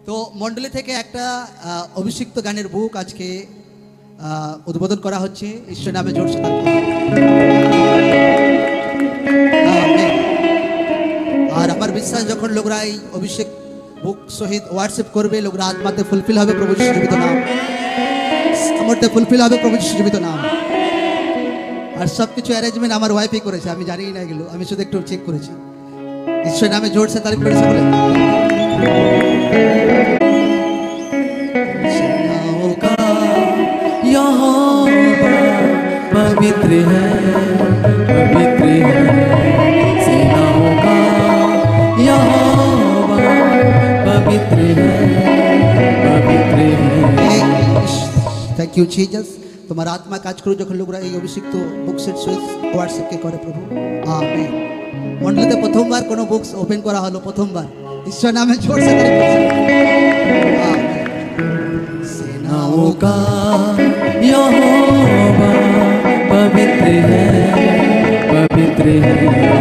তো মণ্ডলী থেকে একটা অভিষিক্ত গানের বুক আজকে উদ্বোধন করা হচ্ছে। ঈশ্বর নামে জোরসে আর আমার বিশ্বাস যখন লোকরা এই অভিষেক বুক সহিত হোয়াটসঅ্যাপ করবে, লোকরা আত্মাতে ফুলফিল হবে প্রভু যীশু জীবিত নাম, সামর্থ্যে ফুলফিল হবে প্রভু যীশু জীবিত নাম। আর সব কিছু অ্যারেঞ্জমেন্ট আমার ওয়াইফই করেছে, আমি জানিই না এগুলো, আমি শুধু একটু চেক করেছি। ঈশ্বর নামে জোরসে তারিফ করেছে বলে पवित्र है, पवित्र है सेनाओं का यहोवा, पवित्र है, पवित्र है। Thank you Jesus. তোমার আত্মা কাজ করুক যখন লোকরা এই অভিষিক্ত বুকসের সহিত হোয়াটসঅ্যাপকে করে প্রভু। আমেন। মণ্ডলীতে প্রথমবার কোনো বুকস ওপেন করা হলো, প্রথমবার। ঈশ্বর নামে জোরসে তারিফ করছি। আমেন। सेनाओं का यहोवा, पवित्र है, पवित्र है